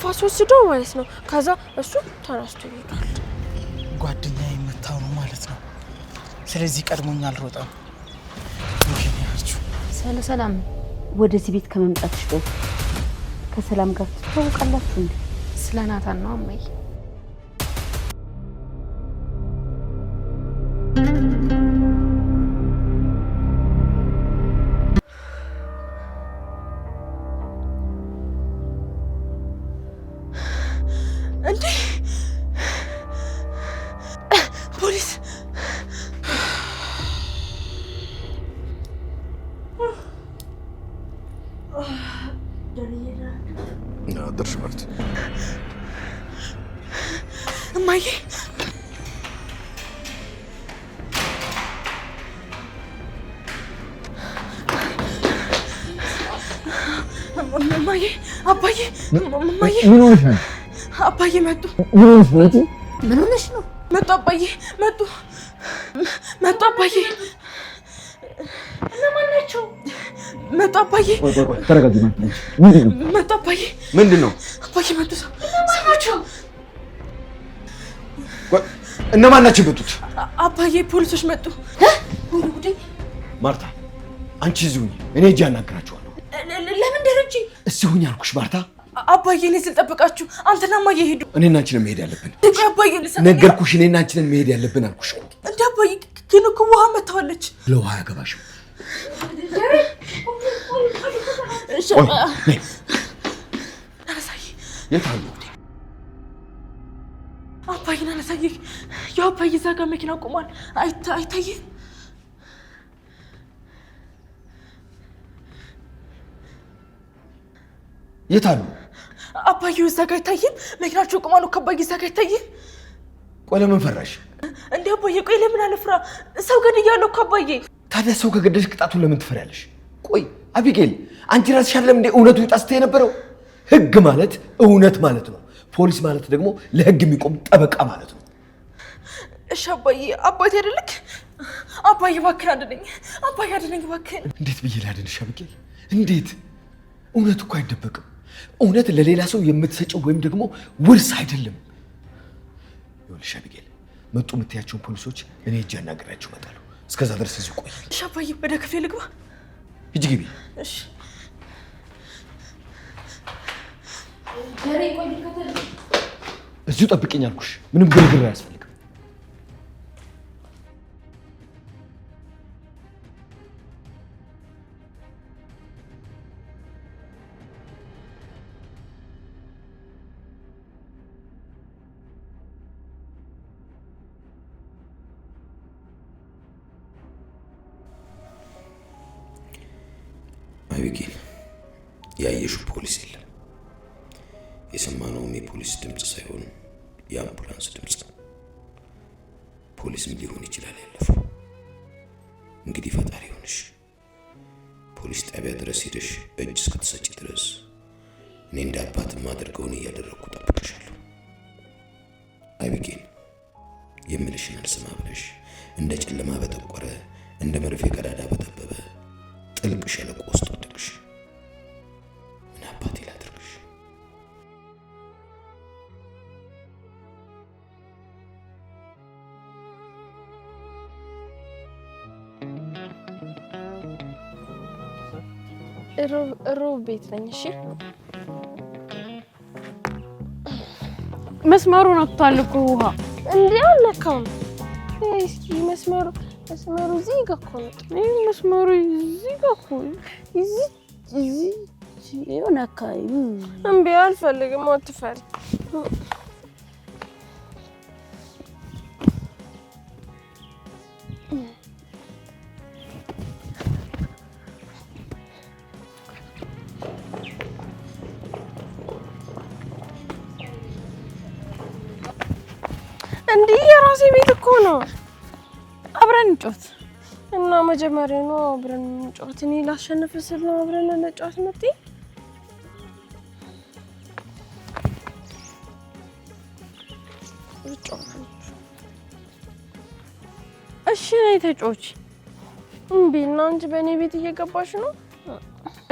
ንፋስ ወስዶ ማለት ነው ከዛ እሱ ተነስቶ ይሄዳል ጓደኛዬ መታው ነው ማለት ነው ስለዚህ ቀድሞኛል ሮጣው ሰላም ወደዚህ ቤት ከመምጣትሽ በፊት ከሰላም ጋር ትተዋወቃላችሁ እንዴ ስለናታን ነው አማይ እንዴ ፖሊስ درش مرت እማዬ እማዬ አባዬ እማዬ ምን ሆነሽ ነው አባዬ መጡ ምን ሆነሽ ነው መጡ አባዬ መጡ አባዬ እነማን ናቸው መጡ አባዬ ተረጋጊ መጡ አባዬ ምንድነው አባዬ መጡ ሰማቸው እነማን ናቸው የመጡት አባዬ ፖሊሶች መጡ ማርታ አንቺ እዚሁ ሁኚ እኔ እጄ አናግራቸዋለሁ ለምን ደረጂ እዚሁ ሁኚ አልኩሽ ማርታ አባዬ እኔ ስልጠብቃችሁ አንተና ማየ ሄዱ እኔና አንቺ ነን መሄድ ያለብን እንዴ አባዬ ነገርኩሽ እኔና አንቺ ነን መሄድ ያለብን አልኩሽ እንዴ አባዬ ግን እኮ ውሃ መታወለች ለውሃ ያገባሽው የታሉ አባዬን አነሳዬ ያው አባዬ እዛ ጋር መኪና ቆሟል አይታየም የታሉ አባዬ እዛ ጋር አይታየም መኪናቸው ቆሟል አባዬ እዛ ጋር አይታየም ቆይ ለምን ፈራሽ እንዴ አባዬ ቆይ ለምን አልፈራ ሰው ገድያለሁ እኮ አባዬ ታዲያ ሰው ከገደልሽ ቅጣቱን ለምን ትፈሪያለሽ ቆይ አቢጌል አንቺ ራስሽ አይደለም እንደ እውነቱ ይጣስተ የነበረው ህግ ማለት እውነት ማለት ነው ፖሊስ ማለት ደግሞ ለህግ የሚቆም ጠበቃ ማለት ነው እሺ አባዬ አባቴ አይደልክ አባዬ እባክህ አድነኝ አባዬ አድነኝ እባክህ እንዴት ብዬ ላድንሽ አቢጌል እንዴት እውነት እኮ አይደበቅም እውነት ለሌላ ሰው የምትሰጪው ወይም ደግሞ ውርስ አይደለም ይኸውልሽ አቢጌል መጡ የምትያቸውን ፖሊሶች እኔ እጄ አናግራቸው እመጣለሁ እስከዛ ድረስ እዚህ ቆይ እሺ አባዬ ወደ ክፍሌ ልግባ ሂጂ ግቢ እሺ ዛሬ ቆይ ልከተል እዚሁ ጠብቂኝ አልኩሽ ምንም ግርግር አያስፈልግም አቢጌል ያየሽው ፖሊስ የለም የሰማነውም የፖሊስ ድምጽ ሳይሆን የአምቡላንስ ድምጽ ፖሊስም ሊሆን ይችላል ያለፈው እንግዲህ ፈጣሪ ሆነሽ ፖሊስ ጣቢያ ድረስ ሄደሽ እጅ እስክትሰጪ ድረስ እኔ እንደ አባት ማድረገውን እያደረኩ ጠብቅሻለሁ አቢጌል የምልሽን አልሰማ ብለሽ እንደ ጨለማ በጠቆረ እንደ መርፌ ቀዳዳ በጠበበ ጥልቅ ሸለቆ ውስጥ ወደቅሽ ምን አባቴ ላድርግሽ ሮብ ቤት ነኝ እሺ መስመሩን አጥቷል እኮ ውሃ እንዴ አለካው እስኪ መስመሩ እዚህ ጋር እኮ ነው መስመሩ እዚህ ጋር እኮ እዚህ የሆነ አካባቢ እምቢ አልፈልግም አትፈሪ እንዴ የራሴ ቤት እኮ ነው አብረን እንጫወት እና መጀመሪያ ነው አብረን እንጫወት እኔ ላሸንፍ ስል ነው አብረን እንጫወት መጥተይ እሺ ነይ ተጫወች እምቢ እና አንቺ በእኔ ቤት እየገባሽ ነው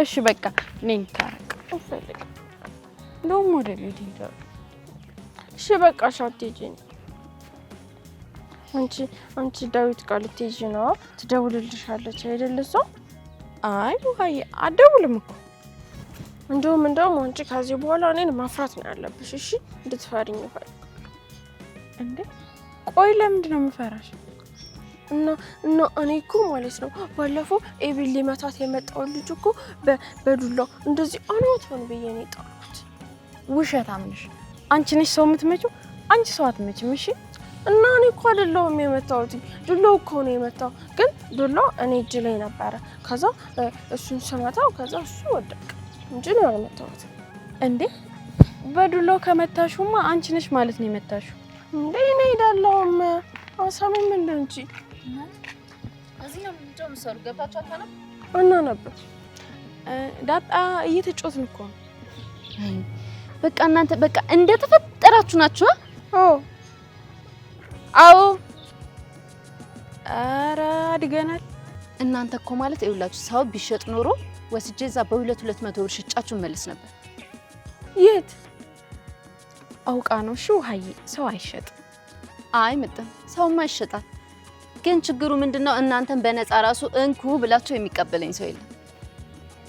እሺ በቃ ነኝ ታረቅ እንደውም ወደ ቤት ሄዳለሁ። እሺ በቃ አትሄጂ። አንቺ ዳዊት ጋር ልትሄጂ ነው? ትደውልልሻለች አይደል እሷ? አይ ውሃዬ አትደውልም እኮ። እንደውም አንቺ ከዚህ በኋላ እኔን ማፍራት ነው ያለብሽ። እሺ እንድትፈሪኝ ይፈልግ እንዴ? ቆይ ለምንድን ነው የምፈራሽ? እና እኔ እኮ ማለት ነው ባለፈው ኤቢል ሊመታት የመጣው ልጅ እኮ በዱላው እንደዚህ አናቷን ብዬ ነው የጣልኩት። ውሸታም ነሽ አንቺ። ነሽ ሰው የምትመጪው? አንቺ ሰው አትመጪም። እሺ እና እኔ እኮ አይደለሁም የመታሁት፣ ዱላው እኮ ነው የመታው። ግን ዱላው እኔ እጅ ላይ ነበረ። ከዛ እሱን ስመታው ከዛ እሱ ወደቀ እንጂ ነው የመታሁት። እንዴ በዱላው ከመታሹማ አንቺ ነሽ ማለት ነው የመታሽው። እንዴ እኔ አይደለሁም። አሳምም እንጂ እዚህ ነው ምንድነው የምትሰሩ? ገብታችሁ አታነብ እና ነበር ዳጣ እየተጫወትን እኮ ነው። በቃ እናንተ በቃ እንደተፈጠራችሁ ናችሁ። አዎ ኧረ አድገናል። እናንተ እኮ ማለት ይኸውላችሁ ሰው ቢሸጥ ኖሮ ወስጄ እዛ በ200 ብር ሽጫችሁ መልስ ነበር። የት አውቃ ነው? እሺ ውሃዬ ሰው አይሸጥ። አይ መጣን ሰውማ ይሸጣል። ግን ችግሩ ምንድነው? እናንተን በነፃ ራሱ እንኩ ብላችሁ የሚቀበለኝ ሰው የለም።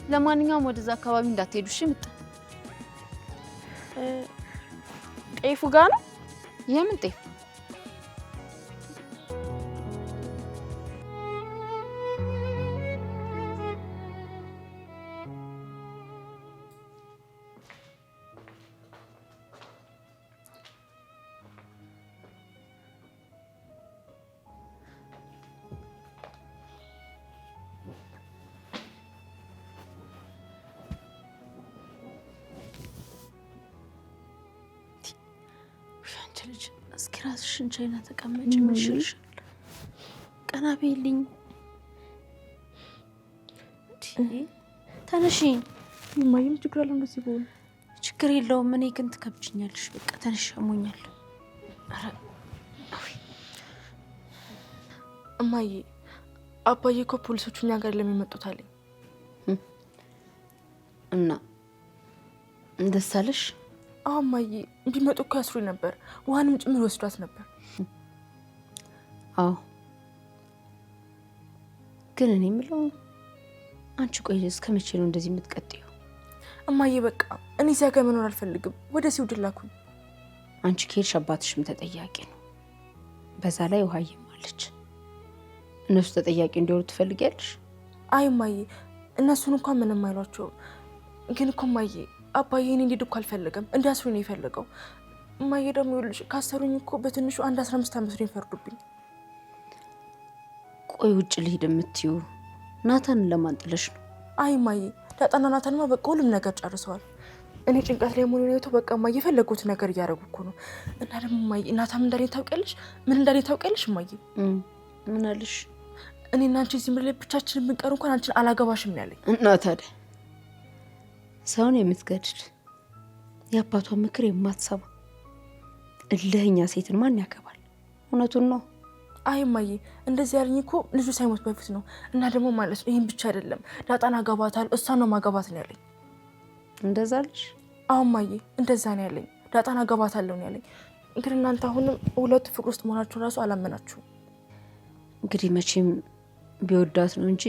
ለማንኛውም ወደዛ አካባቢ እንዳትሄዱ እሺ። መጣን ጤፉ ጋር ነው። የምን ጤፍ? እስኪ ራስሽን ቻይና ተቀመጭ። ምን ይሽልሻል? ቀና በይልኝ። ተነሺ። ማየም ችግር አለው እንደዚህ በሆነ ችግር የለውም። እኔ ግን ትከብጅኛለሽ። በቃ ተነሺ። አሞኛል። አረ እማዬ አባዬ እኮ ፖሊሶቹ እኛ ጋር ለሚመጡት አለኝ። እና እንደዛ አለሽ? አዎ እማዬ ቢመጡ እኮ ያስሩኝ ነበር። ውሃንም ጭምር ወስዷት ነበር። አዎ ግን እኔ የምለው አንቺ ቆይ እስከ መቼ ነው እንደዚህ የምትቀጥዩ? እማዬ በቃ እኔ እዚያ ጋር መኖር አልፈልግም። ወደ ስዊድን ላኩኝ። አንቺ ከሄድሽ አባትሽም ተጠያቂ ነው። በዛ ላይ ውሃዬም አለች። እነሱ ተጠያቂ እንዲሆኑ ትፈልጊያለሽ? አይ እማዬ እነሱን እንኳን ምንም አይሏቸውም። ግን እኮ እማዬ አባዬ እኔ እንዲሄድ እኮ አልፈለገም፣ እንዲያስሩኝ ነው የፈለገው። እማዬ ደግሞ ይኸውልሽ ካሰሩኝ እኮ በትንሹ 15 ዓመት ነው የሚፈርዱብኝ። ቆይ ውጭ ልሂድ የምትይው ናታንን ለማን ጥለሽ ነው? አይ እማዬ ዳጣና ናታንማ በቃ ሁሉም ነገር ጨርሰዋል። እኔ ጭንቀት ላይ መሆኑን አይተው በቃ እማዬ የፈለጉት ነገር እያደረጉ እኮ ነው። እና ደግሞ እማዬ ናታን እንዳለኝ ታውቂያለሽ? ምን እንዳለኝ ታውቂያለሽ እማዬ? ምን አለሽ? እኔና አንቺ እዚህ ምድር ላይ ብቻችንን ብንቀር እንኳን አንቺን አላገባሽም ነው ያለኝ። እና ታዲያ ሰውን የምትገድል የአባቷን ምክር የማትሰማ እልህኛ ሴትን ማን ያገባል? እውነቱን ነው። አይ እማዬ እንደዚህ ያለኝ እኮ ልጁ ሳይሞት በፊት ነው። እና ደግሞ ማለት ነው ይሄን ብቻ አይደለም ዳጣን አገባታለሁ፣ እሷን ነው ማገባት ነው ያለኝ። እንደዛ አለሽ? አዎ እማዬ እንደዛ ነው ያለኝ። ዳጣን አገባታለሁ ነው ያለኝ። ግን እናንተ አሁንም ሁለቱ ፍቅር ውስጥ መሆናችሁን ራሱ አላመናችሁም። እንግዲህ መቼም ቢወዳት ነው እንጂ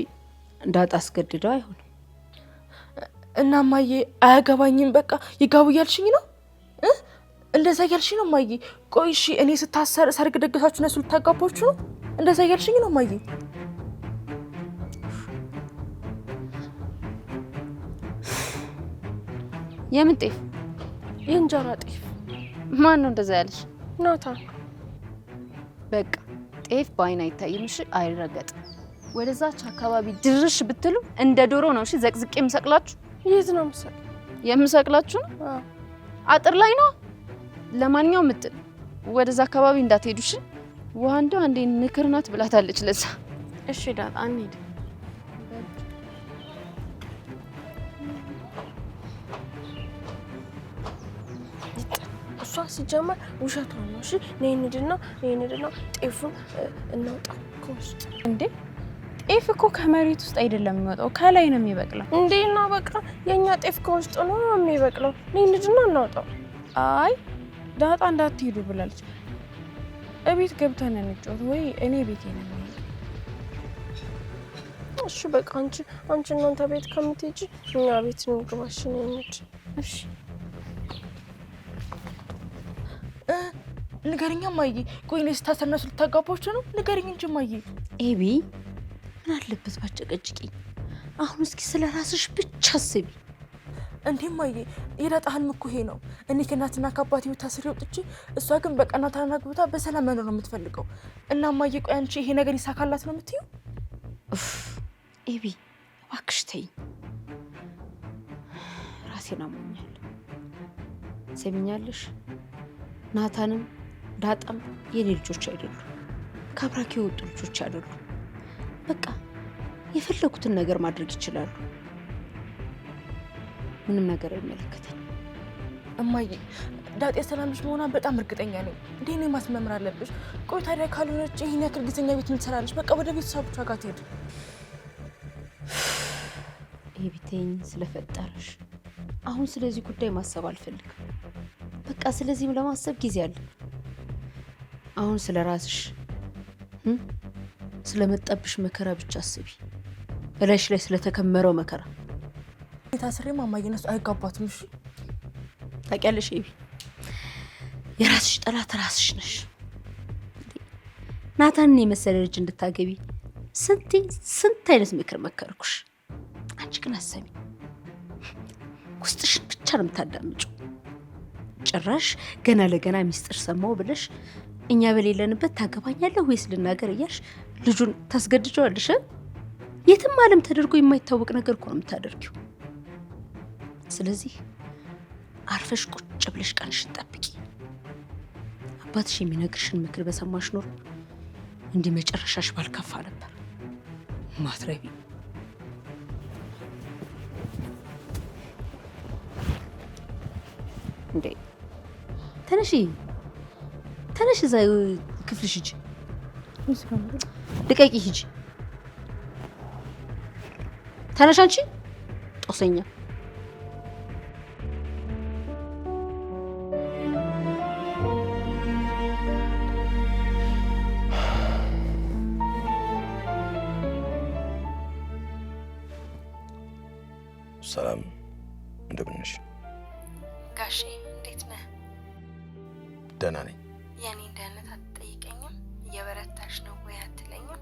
ዳጣ አስገድደው አይሆንም። እና እማዬ አያገባኝም በቃ ይጋቡ እያልሽኝ ነው? እንደዛ እያልሽኝ ነው እማዬ? ቆይ እሺ እኔ ስታሰር ሰርግ ደግሳችሁ እነሱ ልታጋባችሁ ነው? እንደዛ እያልሽኝ ነው እማዬ? የምን ጤፍ? የእንጀራ ጤፍ። ማን ነው እንደዛ ያለሽ? ናታን። በቃ ጤፍ በአይን አይታይም። እሺ አይረገጥ። ወደዛች አካባቢ ድርሽ ብትሉ እንደ ዶሮ ነው እሺ ዘቅዝቄ የምሰቅላችሁ። የት ነው የምሰቅላችሁ? ነው አጥር ላይ ነው። ለማንኛውም ወደዛ አካባቢ እንዳትሄዱ እሺ። ውሃ እንደው አንዴ ንክርናት ብላታለች ለዛ። እሺ ዳጣ እንሂድ። እሷ ሲጀመር ውሸቷን ነው። እሺ ነይ እንሂድና ጤፉን እናውጣ ከውስጥ። እንዴ ጤፍ እኮ ከመሬት ውስጥ አይደለም የሚወጣው ከላይ ነው የሚበቅለው። እንዴና በቃ የኛ ጤፍ ከውስጥ ነው የሚበቅለው። ልጅና እናውጣው። አይ ዳጣ እንዳትሄዱ ብላለች። እቤት ገብተን እንጫወት ወይ እኔ ቤቴ ነኝ። እሺ በቃ አንቺ እናንተ ቤት ከምትሄጂ እኛ ቤት እንግባሽ ነው እንጂ። እሺ ንገሪኛ ማዬ። ቆይ እኔ ስታሰናሱ ልታጋባችሁ ነው? ንገሪኝ እንጂ ማዬ። ኤቢ ምን አለበት ባጨቀጭቂኝ? አሁን እስኪ ስለ ራስሽ ብቻ አስቢ። እንዴ ማዬ የዳጣ ህልም እኮ ይሄ ነው። እኔ ከእናትና ከአባቴ ታስሬ ወጥቼ እሷ ግን በቃ እናቷን አግብታ በሰላም መኖር ነው የምትፈልገው። እና ማዬ ቆይ አንቺ ይሄ ነገር ይሳካላት ነው የምትይው? ኤቢ እባክሽ ተይኝ፣ ራሴን አሞኛል። ሰሚኛለሽ? ናታንም ዳጣም የኔ ልጆች አይደሉም፣ ከአብራኬ የወጡ ልጆች አይደሉም። በቃ የፈለጉትን ነገር ማድረግ ይችላሉ። ምንም ነገር አይመለከተኝም። እማዬ ዳጣ የሰላም ልጅ መሆኗን በጣም እርግጠኛ ነኝ። እንዴ እኔ ማስመምር አለብሽ። ቆይ ታዲያ ካልሆነች ይሄን ያክል ጊዜኛ ቤት ምን ትሰራለች? በቃ ወደ ቤተሰቦቿ ጋር ትሄድ። ኤቢቴኝ ስለፈጠረሽ አሁን ስለዚህ ጉዳይ ማሰብ አልፈልግም። በቃ ስለዚህም ለማሰብ ጊዜ አለ። አሁን ስለ ራስሽ ስለመጣብሽ መከራ ብቻ አስቢ። በላይሽ ላይ ስለተከመረው መከራ ታስሬ ማማዬ እነሱ አይጋባትም። እሺ ታውቂያለሽ ኤቢ፣ የራስሽ ጠላት ራስሽ ነሽ። ናታንን የመሰለ ልጅ እንድታገቢ ስንት አይነት ምክር መከርኩሽ። አንቺ ግን አሰሚ፣ ውስጥሽን ብቻ ነው የምታዳምጪው። ጭራሽ ገና ለገና ሚስጥር ሰማው ብለሽ እኛ በሌለንበት ታገባኛለህ ወይስ ልናገር እያልሽ ልጁን ታስገድጀዋለሽ። የትም ዓለም ተደርጎ የማይታወቅ ነገር እኮ ነው የምታደርጊው። ስለዚህ አርፈሽ ቁጭ ብለሽ ቀንሽን ጠብቂ። አባትሽ የሚነግርሽን ምክር በሰማሽ ኖሮ እንዲህ መጨረሻሽ ባልከፋ ነበር። ማትረቢ እንዴ! ተነሽ፣ እዛ ክፍልሽ ሂጂ። ልቀቂ፣ ሂጂ። ተነሽ አንቺ ጦሰኛ። ሰላም፣ እንደምን ነሽ? ጋሼ እንዴት ነህ? ደህና ነኝ። የኔን ደህንነት አትጠይቀኝም? እየበረታሽ ነው ወይ አትለኝም?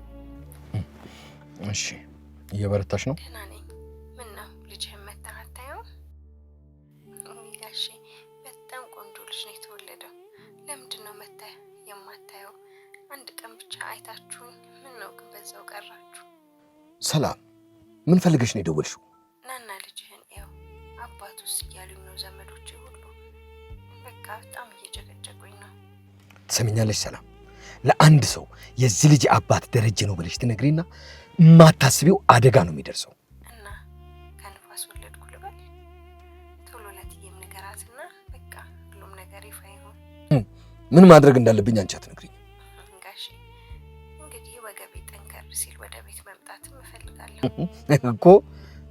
እሺ እየበረታሽ ነው? ደህና ነኝ። ምን ነው ልጅህን መተህ አታየውም? ጋሼ በጣም ቆንጆ ልጅ ነው የተወለደው። ለምንድን ነው መተህ የማታየው? አንድ ቀን ብቻ አይታችሁኝ ምን ነው ግን በዛው ቀራችሁ? ሰላም፣ ምን ፈልገሽ ነው የደወልሽው? ናና ልጅህን ያው አባቱስ እያሉኝ ነው ዘመዶቼ ሁሉ። በቃ በጣም እየጨቀጨቁኝ ነው። ትሰሚኛለሽ ሰላም፣ ለአንድ ሰው የዚህ ልጅ አባት ደረጀ ነው ብለሽ ትነግሪና የማታስቢው አደጋ ነው የሚደርሰው። እና ከንፋስ ወለድኩ ልበል? ቶሎ ለትዬም ንገራትና በቃ ሁሉም ነገር ይፋ ይሁን። ምን ማድረግ እንዳለብኝ አንቺ አትነግሪኝ? ጋሼ እንግዲህ ወገቤ ጠንከር ሲል ወደ ቤት መምጣትም እፈልጋለሁ እኮ።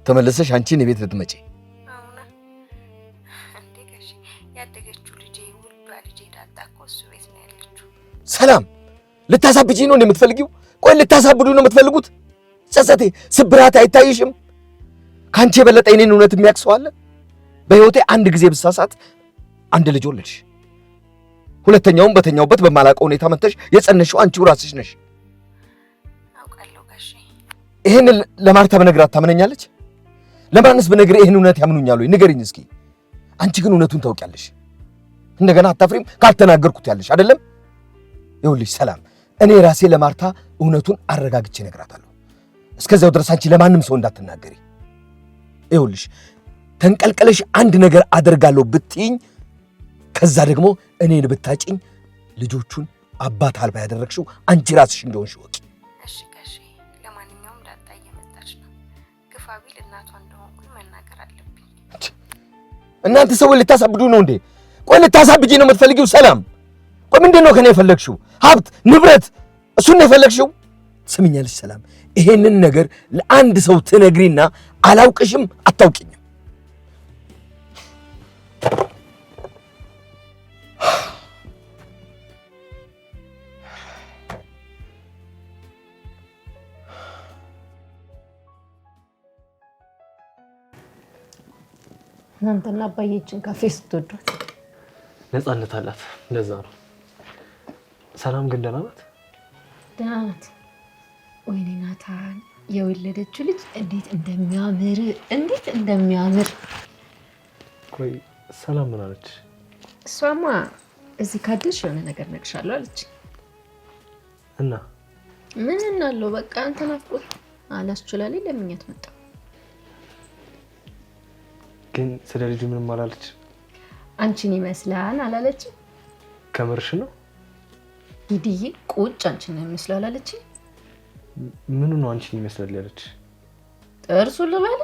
ተመለሰሽ አንቺን የቤት ልትመጪ? አሁን እንዴ ጋሼ ያደገችው ልጄ ውዷ ልጄ ዳጣ እኮ እሱ ቤት ነው ያለችው። ሰላም፣ ልታሳብጂኝ ነው የምትፈልጊው? ቆይ ልታሳብዱ ነው የምትፈልጉት? ጸጸቴ፣ ስብራት አይታይሽም? ከአንቺ የበለጠ እኔን እውነት የሚያውቅ ሰው አለ? በህይወቴ አንድ ጊዜ ብሳሳት አንድ ልጅ ወለድሽ። ሁለተኛውም በተኛውበት በማላውቀው ሁኔታ መተሽ የጸነሽው አንቺው ራስሽ ነሽ። አውቃለሁ ጋሼ። ይሄን ለማርታ በነግራት ታምነኛለች? ለማንስ በነግር ይሄን እውነት ያምኑኛል ወይ? ንገሪኝ እስኪ። አንቺ ግን እውነቱን ታውቂያለሽ። እንደገና አታፍሪም? ካልተናገርኩት ያለሽ አይደለም? ይኸውልሽ ሰላም፣ እኔ ራሴ ለማርታ እውነቱን አረጋግቼ እነግራታለሁ። እስከዚያው ድረስ አንቺ ለማንም ሰው እንዳትናገሪ። ይኸውልሽ ተንቀልቀለሽ አንድ ነገር አደርጋለሁ ብትይኝ፣ ከዛ ደግሞ እኔን ብታጭኝ፣ ልጆቹን አባት አልባ ያደረግሽው አንቺ ራስሽ እንደሆንሽ ወቂ። እሺ ጋሼ፣ ለማንኛውም ዳጣ እየመጣች ነው። ግፋ ቢል እናቷ እንደሆንኩኝ መናገር አለብኝ። እናንተ ሰዎች ልታሳብዱ ነው እንዴ? ቆይ ልታሳብጂ ነው የምትፈልጊው? ሰላም፣ ቆይ ምንድን ነው ከኔ የፈለግሽው? ሀብት ንብረት፣ እሱን ነው የፈለግሽው? ስምኛለሽ ሰላም፣ ይሄንን ነገር ለአንድ ሰው ትነግሪና አላውቅሽም አታውቂኝም። እናንተና አባዬችን ካፌ ስትወዷት ነፃነት አላት። ለዛ ነው። ሰላም ግን ደህና ናት? ደህና ናት። ወይኔ ናታን የወለደችው ልጅ እንዴት እንደሚያምር ቆይ ሰላም ምን አለች? እሷማ እዚህ ካደርሽ የሆነ ነገር ነግርሻለሁ አለች። እና ምን እናለው በቃ አንተ ናፍቆት አላስችላለኝ ለምኛት መጣ። ግን ስለ ልጁ ምንም አላለች? አንቺን ይመስላል አላለች? ከምርሽ ነው? ሂድዬ ቁጭ አንቺን ነው ይመስላል አላለች? ምኑ ነው አንቺን ይመስላል ያለች? ጥርሱ ልበለ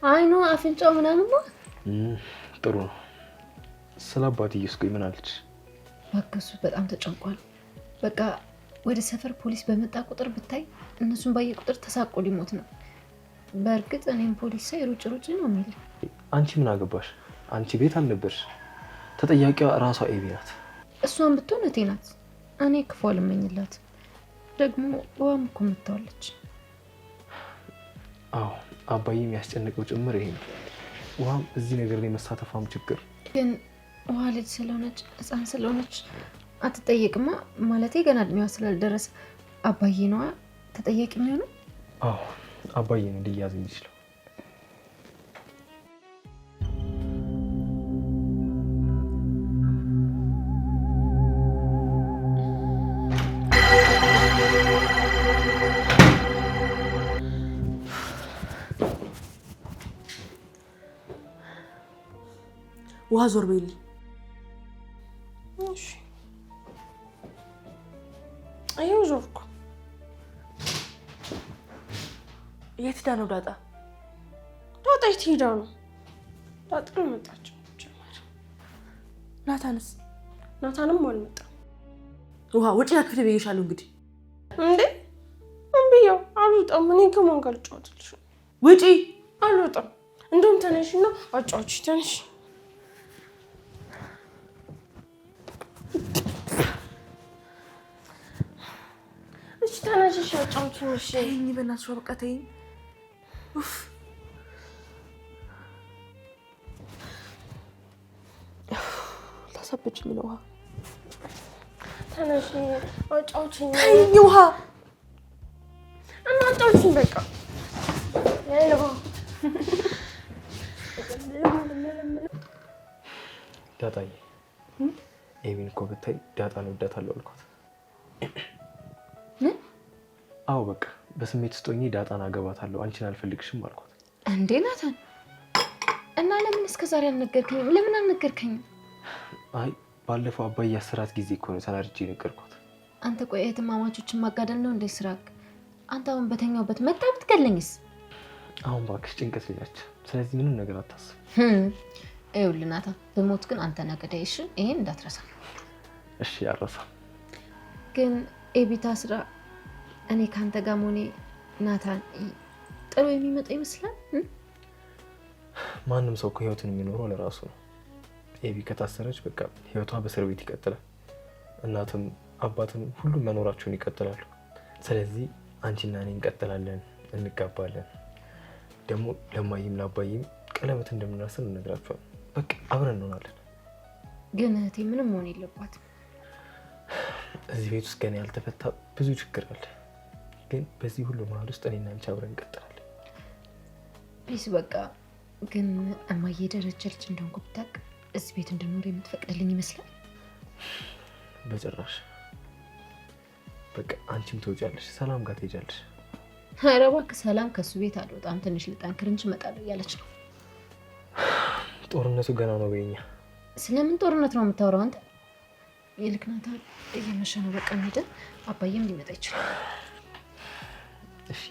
አይኑ አፍንጫው ምናምን ነው። ጥሩ ነው። ስለ አባትዬስ ቆይ ምን አለች? ባከሱ በጣም ተጨንቋል። በቃ ወደ ሰፈር ፖሊስ በመጣ ቁጥር ብታይ እነሱን ባየ ቁጥር ተሳቆ ሊሞት ነው። በእርግጥ እኔም ፖሊስ ሳይ ሩጭ ነው የሚል። አንቺ ምን አገባሽ? አንቺ ቤት አልነበርሽ። ተጠያቂዋ ራሷ ኤቢ ናት። እሷን ብትሆን እቴ ናት። እኔ ክፉ አልመኝላት። ደግሞ ውሃም እኮ መታወለች። አዎ አባዬ የሚያስጨንቀው ጭምር ይሄ ነው። ውሃም እዚህ ነገር ላይ መሳተፋም ችግር። ግን ውሃ ልጅ ስለሆነች ህፃን ስለሆነች አትጠየቅማ። ማለቴ ገና እድሜዋ ስላልደረሰ አባዬ ነዋ ተጠያቂ የሚሆነው። አዎ አባዬ ነው ሊያዝ የሚችለው። ውሃ ዞር በይልኝ። እሺ አየው ዞርኩ። የት ሄዳ ነው ዳጣ? ዳጣ የት ሄዳ ነው? ዳጣ መጣች ጀመረ። ናታንስ? ናታንም አልመጣም። ውሃ ውጪ ክፍል ብዬሻለሁ። እንግዲህ እንዴ እምብዬው አልወጣም። እኔ ከማን ጋር ልጫወትልሽ? ውጪ። አልወጣም። እንደውም ተነሽና አጫውቺ። ተነሽ። እሺ ተነሽ አጫውቺ። እሺ ተይኝ በእናትሽ በቃ ተይኝ። ኡፍ ታሳበችኝ ነው። ውሃ ተነሽ አጫውቺኝ። ተይኝ ውሃ እና አጫውቺኝ በቃ። ሄሎ ዳጣዬ ኤቢን እኮ ብታይ ዳጣን እወዳታለሁ አልኳት። አዎ በቃ በስሜት ውስጥ ሆኜ ዳጣን አገባታለሁ አንቺን አልፈልግሽም አልኳት። እንዴ ናታን እና ለምን እስከዛሬ አልነገርከኝም? ለምን አልነገርከኝም? አይ ባለፈው አባዬ አስራት ጊዜ እኮ ነው ተናድጄ ነገርኳት። አንተ ቆይ እህትማማቾችን ማጋደል ነው እንዴ ስራክ? አንተ አሁን በተኛውበት መጣ ብትገለኝስ? አሁን እባክሽ ጭንቀት ሌላች። ስለዚህ ምንም ነገር አታስብ። ይኸውልህ ናታን በሞት ግን አንተ ነህ ገዳይ። እሺ ይሄን እንዳትረሳ። እሺ አልረሳም። ግን ኤቢታ ስራ እኔ ካንተ ጋር መሆኔ ናታን ጥሩ የሚመጣ ይመስላል? ማንም ሰው እኮ ህይወትን የሚኖረው ለራሱ ነው። ኤቢ ከታሰረች በቃ ህይወቷ በእስር ቤት ይቀጥላል። እናትም አባትም ሁሉም መኖራቸውን ይቀጥላሉ። ስለዚህ አንቺና እኔ እንቀጥላለን፣ እንጋባለን። ደግሞ ለማይም ለአባይም ቀለበት እንደምናስር እንነግራቸዋለን። በቃ አብረን እንሆናለን። ግን እህቴ ምንም መሆን የለባትም። እዚህ ቤት ውስጥ ገና ያልተፈታ ብዙ ችግር አለ። ግን በዚህ ሁሉ መሀል ውስጥ እኔና አንቺ አብረን እንቀጥላለን። ቢስ በቃ ግን እማዬ ደረጀ ልጅ እንደሆንኩ ብታውቅ እዚህ ቤት እንድኖር የምትፈቅድልኝ ይመስላል? በጭራሽ። በቃ አንቺም ትወጫለሽ፣ ሰላም ጋር ትሄጃለሽ። ኧረ እባክህ ሰላም ከሱ ቤት አልወጣም፣ ትንሽ ልጠንክር እንጂ እመጣለሁ እያለች ነው። ጦርነቱ ገና ነው በኛ። ስለምን ጦርነት ነው የምታወራው አንተ? ይልክ ናታን እየመሸ ነው፣ በቃ እንሂድ። አባዬም ሊመጣ ይችላል። እሺ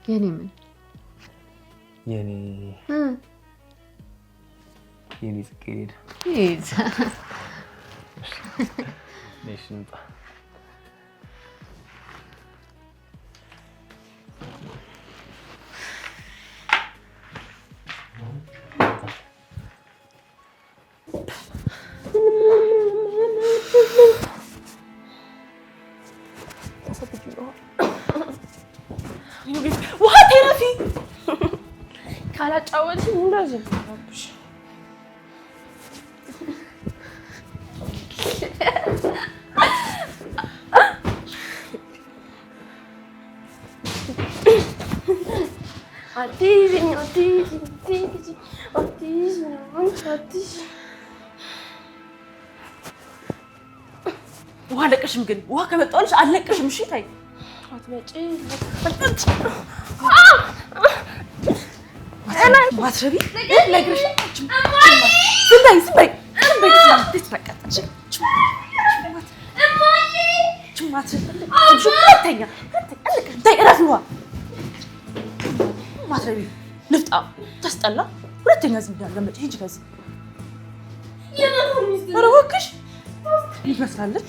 የኔ ምን የኔ ጽጌረዳ ይዛ ነሽ እንጣ እያጫወትሽኝ እንደዚህ ነው። አትይዥኝ ውሃ አለቀሽም ግን ውሃ ከመጣሁልሽ አለቀሽም። እሺ ታይ ማትረቢ ነግረሽ ዝም በይ ማትረቢ ንፍጣ ታስጠላ። ሁለተኛ ዝም እንዳለመጭ ሂጂ ከዚህ ኧረ እባክሽ ይመስላለች።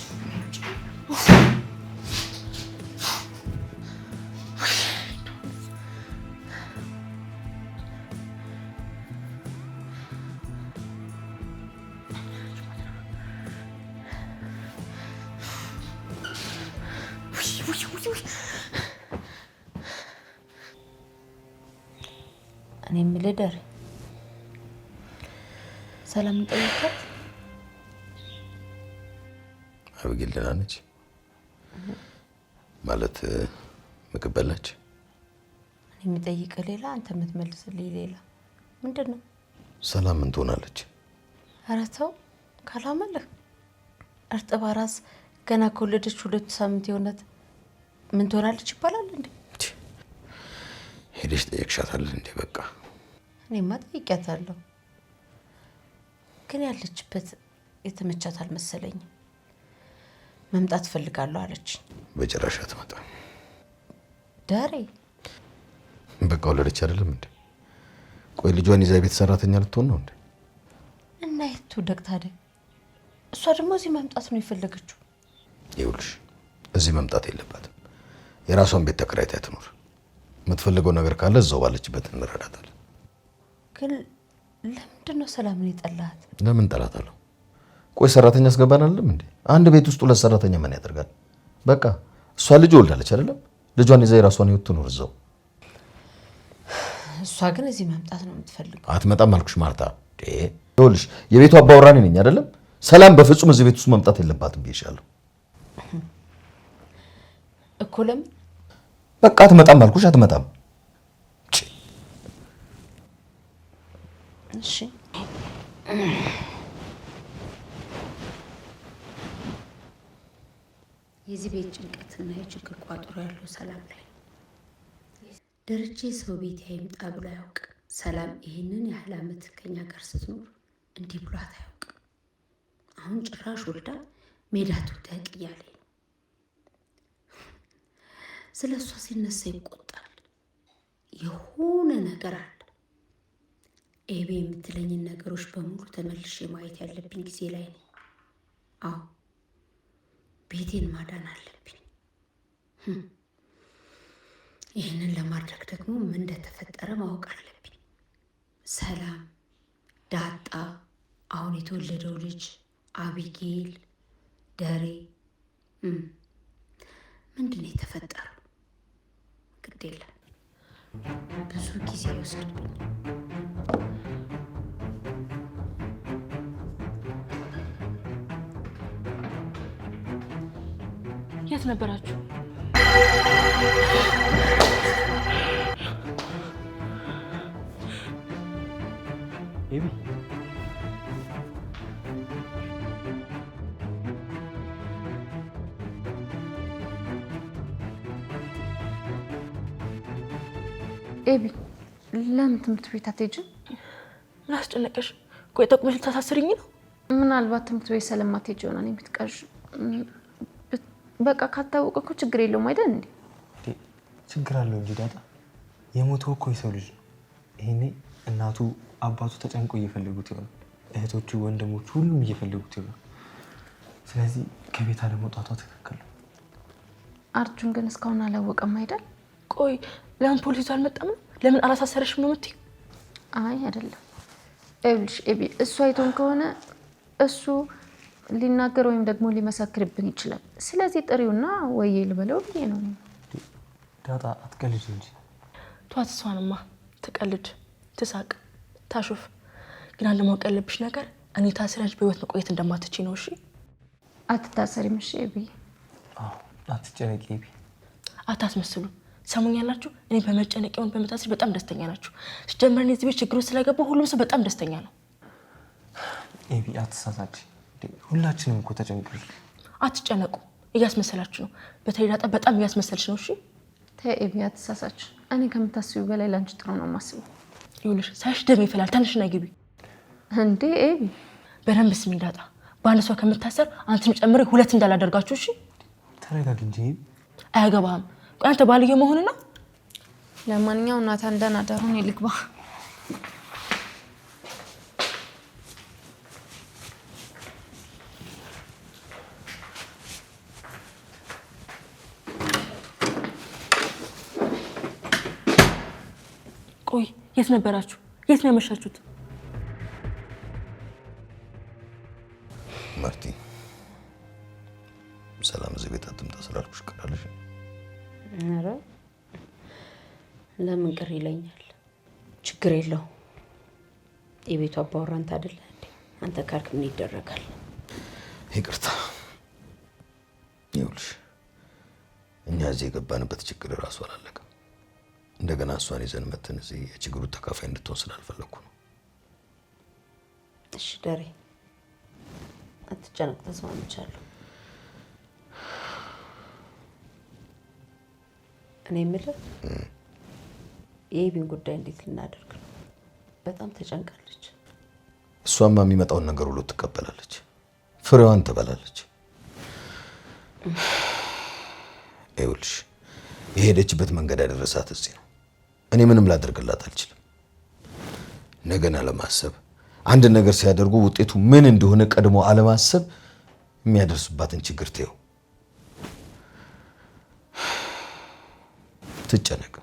እኔ የምልህ ደሬ ሰላም እንጠይቃት። አብጌል ደህና ነች ማለት ምግብ በላች? እኔ የምጠይቅህ ሌላ አንተ የምትመልስልኝ ሌላ ምንድን ነው? ሰላም ምን ትሆናለች? ኧረ ተው ካላመለህ እርጥብ አራስ ገና ከወለደች 2 ሳምንት የሆነት ምን ትሆናለች ይባላል እንዴ? ሄደሽ ጠየቅሻታል እንዴ? በቃ እኔማ ጠይቂያታለሁ፣ ግን ያለችበት የተመቻት አልመሰለኝም። መምጣት ፈልጋለሁ አለች። በጭራሽ አትመጣም። ዳሬ በቃ ወለደች አይደለም እንዴ? ቆይ ልጇን ይዛ ቤት ሰራተኛ ልትሆን ነው እንዴ? እና የቱ ደግ ታዲያ? እሷ ደግሞ እዚህ መምጣት ነው የፈለገችው። ይኸውልሽ እዚህ መምጣት የለባትም። የራሷን ቤት ተከራይታ ትኖር። የምትፈልገው ነገር ካለ እዛው ባለችበት እንረዳታለን። ግን ለምንድን ነው ሰላምን የጠላት? ለምን ጠላታለሁ? ቆይ ሰራተኛ አስገባን አይደለም እንዴ? አንድ ቤት ውስጥ 2 ሰራተኛ ምን ያደርጋል? በቃ እሷ ልጅ ወልዳለች አይደለም? ልጇን ይዛ የራሷን ህይወት ትኖር እዛው። እሷ ግን እዚህ መምጣት ነው የምትፈልገው። አትመጣም አልኩሽ ማርታ። ይኸውልሽ የቤቱ አባወራ ነኝ አይደለም? ሰላም በፍጹም እዚህ ቤት ውስጥ መምጣት የለባትም ብዬሻለሁ እኮ። ለምን? በቃ አትመጣም አልኩሽ፣ አትመጣም። እሺ የዚህ ቤት ጭንቀትና የችግር ቋጠሮ ያለው ሰላም ላይ ደረጀ ሰው ቤት አይምጣ ብሎ አያውቅ። ሰላም ይህንን ያህል ዓመት ከኛ ጋር ስትኖር እንዲህ ብሏት አያውቅ። አሁን ጭራሽ ወልዳ ሜዳ ትውደቅ እያለ ነው። ስለ እሷ ሲነሳ ይቆጣል። የሆነ ነገር አለ። ኤቤ የምትለኝን ነገሮች በሙሉ ተመልሼ ማየት ያለብኝ ጊዜ ላይ ነው። አዎ ቤቴን ማዳን አለብኝ። ይህንን ለማድረግ ደግሞ ምን እንደተፈጠረ ማወቅ አለብኝ። ሰላም፣ ዳጣ፣ አሁን የተወለደው ልጅ አቢጌል፣ ደሬ ምንድን ነው የተፈጠረው? ግድ የለም ብዙ ጊዜ ይወስድብኝ። የት ነበራችሁ? ኤቢ ኤቢ ለምን ትምህርት ቤት አትሄጂም? ምን አስጨነቀሽ? ቆይ ተቁመሽ ልታሳስሪኝ ነው? ምናልባት ትምህርት ቤት ስለማትሄጂ ይሆናል የምትቀርሽ። በቃ ካታወቀ እኮ ችግር የለውም አይደል እንዴ? ችግር አለው እንጂ ዳጣ፣ የሞተው እኮ የሰው ልጅ ነው። ይሄኔ እናቱ አባቱ ተጨንቆ እየፈለጉት ይሆናል። እህቶቹ፣ ወንድሞቹ ሁሉም እየፈለጉት ይሆናል። ስለዚህ ከቤት አለመውጣቷ ትክክል ነው። አርጁን ግን እስካሁን አላወቀም አይደል? ቆይ ለምን ፖሊሱ አልመጣም ነው? ለምን አላሳሰረሽም ነው የምትይው? አይ አይደለም። ይኸውልሽ ኤቢ፣ እሱ አይቶን ከሆነ እሱ ሊናገር ወይም ደግሞ ሊመሰክርብን ይችላል። ስለዚህ ጥሪውና ወይ ልበለው ብዬ ነው። ዳጣ አትቀልድ እንጂ። ተዋት፣ እሷንማ ትቀልድ። ትሳቅ ታሹፍ ግን አንድ ማወቅ ያለብሽ ነገር እኔ ታስረሽ በህይወት መቆየት እንደማትችይ ነው። እሺ አትታሰሪም። እሺ ኤቢ አትጨነቂ ኤቢ። አታስመስሉ። ሰሙኛላችሁ? እኔ በመጨነቂውን በመታሰር በጣም ደስተኛ ናችሁ። ሲጀመር እኔ እዚህ ቤት ችግሩ ስለገባው ሁሉም ሰው በጣም ደስተኛ ነው። ኤቢ አትሳሳች። ሁላችንም እኮ ተጨንቀናል። አትጨነቁ። እያስመሰላችሁ ነው። በተለይ ዳጣ በጣም እያስመሰልሽ ነው። እሺ ተይ ኤቢ አትሳሳች። እኔ ከምታስቢው በላይ ላንቺ ጥሩ ነው የማስበው። ይኸውልሽ ሳይሽ ደም ይፈላል። ተነሽና ግቢ። እንዴ ኤቢ በደንብ ስሚኝ ዳጣ። በአንድ ሰው ከምታሰር አንተም ጨምሬ ሁለት እንዳላደርጋችሁ። እሺ ተረጋጊ እንጂ ኤቢ። አያገባህም። ቆይ አንተ ባልየ መሆን ነው። ለማንኛውም ናታን ደህና ደሩ። እኔ ልግባ። ቆይ የት ነበራችሁ? የት ነው ያመሻችሁት? ማርቲ ሰላም እዚህ ቤት አትምጣ ስላልኩሽ ቀራለሽ። ኧረ ለምን ቅር ይለኛል? ችግር የለው። የቤቱ አባወራ አንተ አይደለ እንዴ? አንተ ካልክ ምን ይደረጋል? ይቅርታ። ይኸውልሽ እኛ እዚህ የገባንበት ችግር እራሱ አላለቀም። እንደገና እሷን ይዘን መተን እዚህ የችግሩ ተካፋይ እንድትሆን ስላልፈለኩ ነው። እሺ ደሬ አትጨነቅ፣ ተስማምቻለሁ። እኔ የምልህ የኤቢን ጉዳይ እንዴት ልናደርግ ነው? በጣም ተጨንቃለች። እሷማ የሚመጣውን ነገር ሁሉ ትቀበላለች፣ ፍሬዋን ትበላለች። ይኸውልሽ የሄደችበት መንገድ ያደረሳት እዚህ ነው። እኔ ምንም ላደርግላት አልችልም። ነገን አለማሰብ፣ አንድ ነገር ሲያደርጉ ውጤቱ ምን እንደሆነ ቀድሞ አለማሰብ የሚያደርሱባትን ችግር ተይው። ትጨነቅ፣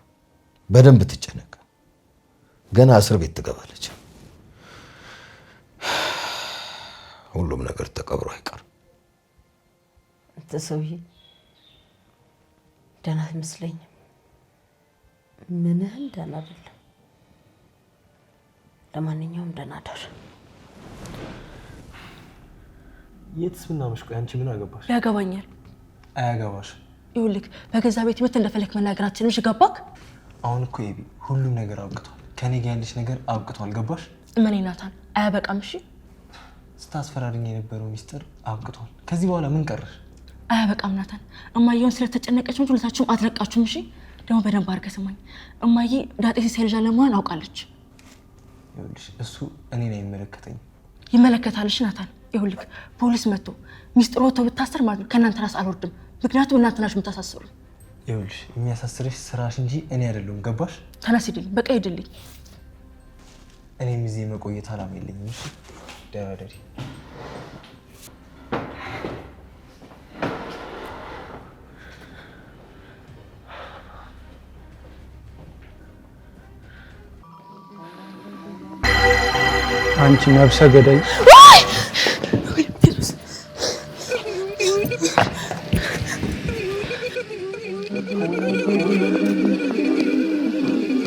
በደንብ ትጨነቅ። ገና እስር ቤት ትገባለች። ሁሉም ነገር ተቀብሮ አይቀርም። አንተ ሰውዬ ደህና አይመስለኝም። ምንህም ደህና አይደለም። ለማንኛውም ደህና ደር። የትስ ብናመሽ? ቆይ አንቺ ምን አገባሽ? ያገባኛል። አያገባሽ። ይኸውልህ በገዛ ቤት መተህ እንደፈለክ መናገር አትችልም። እሺ ገባክ? አሁን እኮ ኤቢ ሁሉም ነገር አብቅቷል። ከኔ ጋር ያለሽ ነገር አብቅቷል። ገባሽ? እመኔ ናታን አያበቃም። እሺ ስታስፈራሪኝ የነበረው ሚስጥር አብቅቷል። ከዚህ በኋላ ምን ቀረሽ? አያበቃም ናታን። እማዬውን ስለተጨነቀች እንጂ ሁለታችሁም አትለቃችሁም። እሺ ደግሞ በደንብ አድርገህ ስማኝ። እማዬ ዳጤ ሲሳይ ልጅ አለመሆኗን አውቃለች። ይኸውልሽ እሱ እኔን አይመለከተኝም። ይመለከታል። እሺ ናታን ይኸውልህ ፖሊስ መጥቶ ሚስጥር ወጥቶ ብታሰር ማለት ነው ከእናንተ ራስ አልወርድም። ምክንያቱም እናንተ ናችሁ የምታሳስሩ። ይኸውልሽ የሚያሳስርሽ ስራሽ እንጂ እኔ አይደለሁም። ገባሽ? ተነስ ሂድልኝ፣ በቃ ሂድልኝ። እኔም እዚህ መቆየት አላማ የለኝም። እሺ ደህና ደሪ። አንቺ ነፍሰ ገዳይ!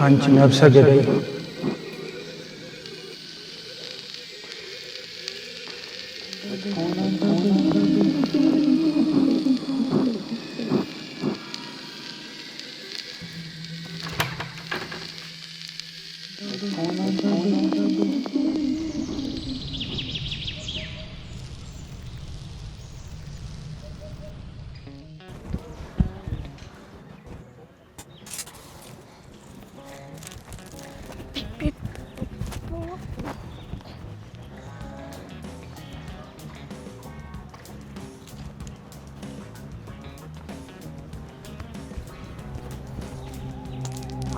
አንቺ ነፍሰ ገዳይ!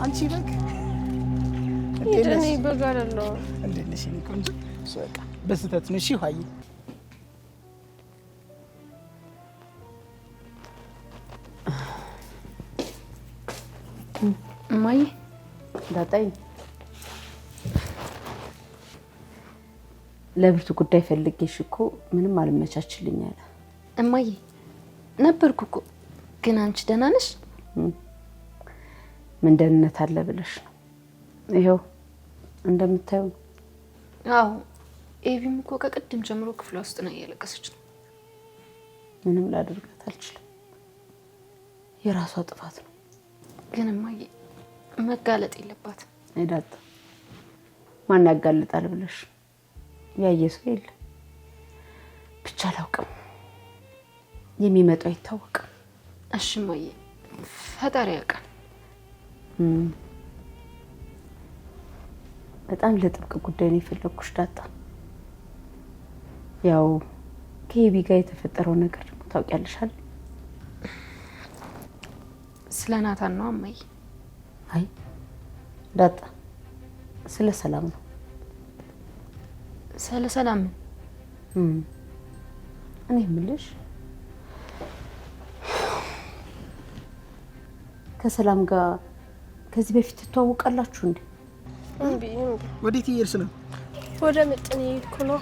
አንቺ በግ እኔ በግ አይደለሁ። እንዴት ነሽ? እኔ ቆንጆ በቃ በስተት ነው። እሺ ሆይ እማዬ ዳጣይ ለብርቱ ጉዳይ ፈልጌሽ እኮ ምንም አልመቻችልኝ አለ። እማዬ ነበርኩ እኮ ግን አንቺ ደህና ነሽ? ምን ደህንነት አለ ብለሽ ነው? ይኸው እንደምታዩ። አዎ ኤቢም እኮ ከቅድም ጀምሮ ክፍሏ ውስጥ ነው እያለቀሰች ነው። ምንም ላደርጋት አልችልም። የራሷ ጥፋት ነው። ግን እማዬ መጋለጥ የለባትም። አይዳት ማን ያጋልጣል ብለሽ ያየ ሰው የለ። ብቻ አላውቅም፣ የሚመጣው አይታወቅም። እሺ እማዬ ፈጣሪ ያውቃል። በጣም ለጥብቅ ጉዳይ ነው የፈለኩሽ ዳጣ። ያው ከኤቢ ጋር የተፈጠረው ነገር ደግሞ ታውቂያለሽ አይደል? ስለ ናታን ነው እማዬ? አይ ዳጣ ስለ ሰላም ነው። ስለ ሰላም እኔ የምልሽ ከሰላም ጋር ከዚህ በፊት ትተዋወቃላችሁ እንዴ? እምቢ ወዴት እየሄድሽ ነው? ወደ ምጥን እየሄድኩ ነው።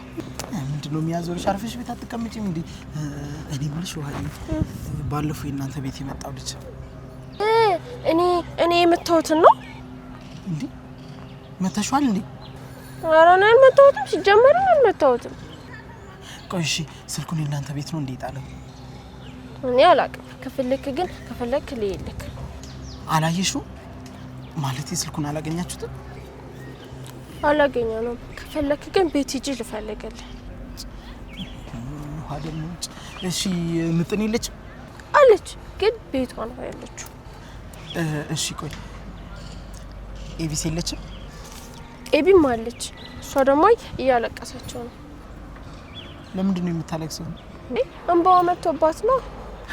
ምንድነው የሚያዞርሽ? አርፈሽ ቤት አትቀመጪም እንዴ? እኔ የምልሽ ውሃ ባለፈው የእናንተ ቤት የመጣው ልጅ እኔ የምታውትን ነው እንዴ? መተሽዋል እንዴ? ኧረ እኔ አልመታሁትም። ሲጀመር አልመታሁትም። ቆይ እሺ ስልኩን የእናንተ ቤት ነው እንዴ ጣለው? እኔ አላውቅም። ከፈለክ ልይልክ። አላየሽው ማለት ስልኩን አላገኛችሁትም? አላገኘነውም። ከፈለክ ግን ቤት ሂጂ ልፈልግልህ። ደግሞ እሺ ምጥን የለችም? አለች ግን ቤቷ ነው ያለችው። እሺ ቆይ ኤቢስ የለችም? ኤቢም አለች። እሷ ደግሞ እያለቀሰችው ነው። ለምንድን ነው የምታለቅሰው? እንባዋ መጥቶባት ነው።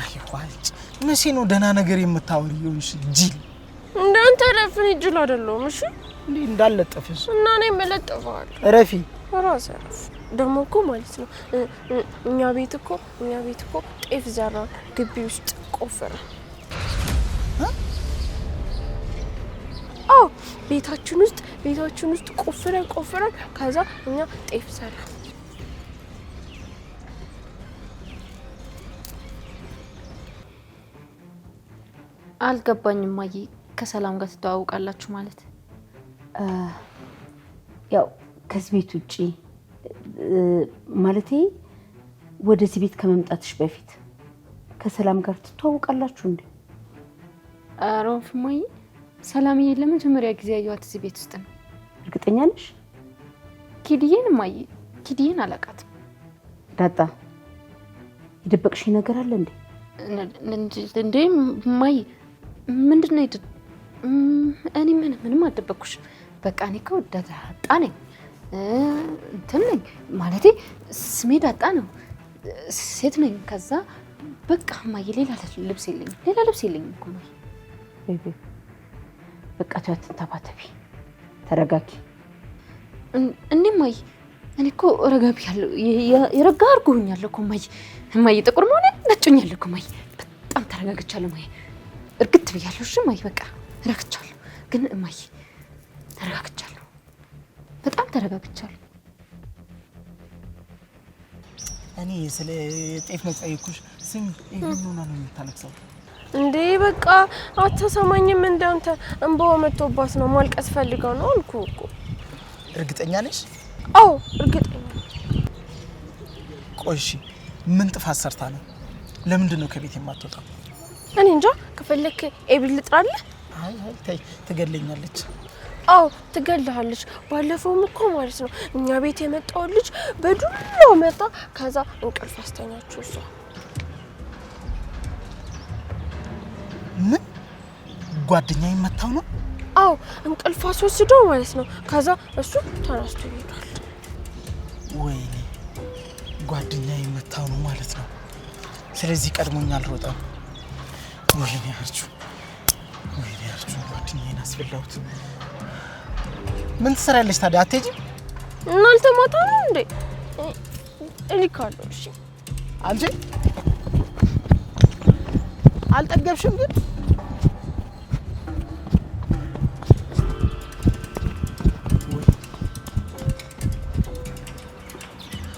አይዋጭ መቼ ነው ደህና ነገር የምታወሪው? እሺ ጅል እንዳንተ ረፍን ጅል አይደለሁም። እሺ እንዴ እንዳለጠፈሽ እና እኔ መለጠፈዋለሁ። ረፊ ራስ ረፍ ደግሞ እኮ ማለት ነው እኛ ቤት እኮ ጤፍ ዘራን ግቢ ውስጥ ቆፍረን። አዎ ቤታችን ውስጥ ቆፍረን ከዛ እኛ ጤፍ ዘራን። አልገባኝም እማዬ። ከሰላም ጋር ትተዋወቃላችሁ ማለት? ያው ከዚህ ቤት ውጪ ማለቴ ወደዚህ ቤት ከመምጣትሽ በፊት ከሰላም ጋር ትተዋወቃላችሁ እንዴ? አሮፍ እማዬ፣ ሰላምዬ ለመጀመሪያ ጊዜ ያየኋት እዚህ ቤት ውስጥ ነው። እርግጠኛ ነሽ? ኪድዬን እማዬ፣ ኪድዬን አላውቃትም። ዳጣ የደበቅሽ ነገር አለ እንዴ? እንዴ እማዬ ምንድነው? እኔ ምንም አልደበቅኩሽ። በቃ እኔ እኮ ዳጣ ነኝ እንትን ነኝ ማለቴ ስሜ ዳጣ ነው፣ ሴት ነኝ። ከዛ በቃ እማዬ ሌላ ልብስ የለኝም እኮ ነው። ቤቢ በቃ ተያትን ተባተቢ፣ ተረጋጊ። እንዴ እማዬ እኔ እኮ ረጋቢ ያለው የረጋ አድርጎኛል እኮ እማዬ ጥቁር መሆኔ ነጮኛል እኮ እማዬ። በጣም ተረጋግቻለሁ እማዬ፣ እርግጥ ብያለሁ። እሺ እማዬ በቃ ረጋግቻለሁ። ግን እማዬ ተረጋግቻለሁ፣ በጣም ተረጋግቻለሁ። እኔ ስለ ጤፍ ነው ጠይቁሽ። ስም ይሄንን ነው የምታለቅሰው እንዴ? በቃ አትሰማኝም? እንዳንተ እንባዋ መጥቶባት ነው፣ ማልቀስ ፈልጋ ነው አልኩህ እኮ። እርግጠኛ ነሽ? አዎ እርግጠኛ። ቆይ እሺ ምን ጥፋት ሰርታ ነው? ለምንድን ነው ከቤት የማትወጣው? እኔ እንጃ። ከፈለክ ኤቢ ልጥራለህ? አይ ተይ፣ ትገለኛለች። አዎ ትገልሃለች። ባለፈውም እኮ ማለት ነው እኛ ቤት የመጣው ልጅ በዱላው መጣ። ከዛ እንቅልፍ አስተኛችሁ እሷ። ምን ጓደኛዬ መታው ነው? አዎ እንቅልፍ አስወስደው ማለት ነው። ከዛ እሱ ተነስቶ ይሄዳል። ወይኔ ጓደኛዬ መታው ነው ማለት ነው። ስለዚህ ቀድሞኛ አልሮጠም። ወይኔ አርቹ ጓደኛዬን አስበላሁት። ምን ትሰራለች ታዲያ? አትሄጂም? እናንተ ማታ ነው እንዴ? እልካለሁ። እሺ አንቺ አልጠገብሽም ግን?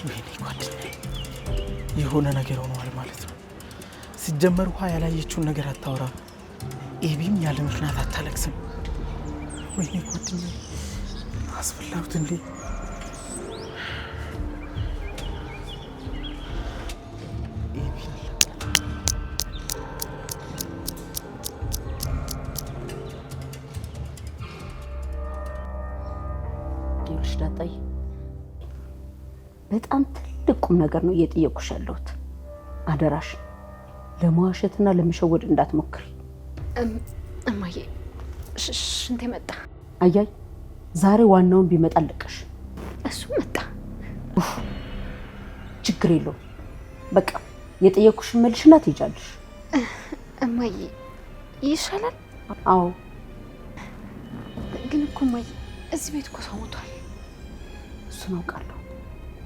ወይኔ ጓደኛዬ የሆነ ነገር ሆነዋል ማለት ነው። ሲጀመር ውሃ ያላየችውን ነገር አታወራም። ኤቢም ያለ ምክንያት አታለቅስም። ወይኔ ጓደኛዬ አስፈላሁት እንዴ? ይኸውልሽ ዳጣዬ፣ በጣም ትልቅ ቁም ነገር ነው እየጠየኩሽ ያለሁት። አደራሽ ለመዋሸትና ለመሸወድ እንዳትሞክሪ። እማዬ ሽንቴ መጣ። አያይ ዛሬ ዋናውን ቢመጣ ልቀሽ። እሱ መጣ። ችግር የለውም። በቃ የጠየኩሽን መልሽና ትሄጃለሽ። እማዬ ይሻላል። አዎ ግን እኮ እማዬ እዚህ ቤት እኮ ሰው ሞቷል። እሱን አውቃለሁ።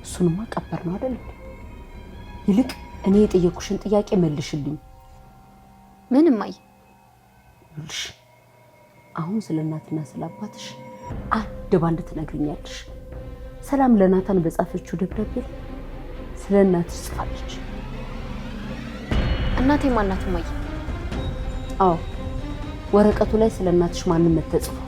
እሱንማ ቀበር ነው አይደል? ይልቅ እኔ የጠየኩሽን ጥያቄ መልሽልኝ። ምን እማዬ? ይኸውልሽ አሁን ስለ እናትና ስለ አባትሽ አንድ ባንድ ትነግሪኛለሽ። ሰላም ለናታን በጻፈችው ደብዳቤ ላይ ስለ እናትሽ ጽፋለች። እናቴ ማናት እማዬ? አዎ ወረቀቱ ላይ ስለ እናትሽ ማንነት ተጽፏል።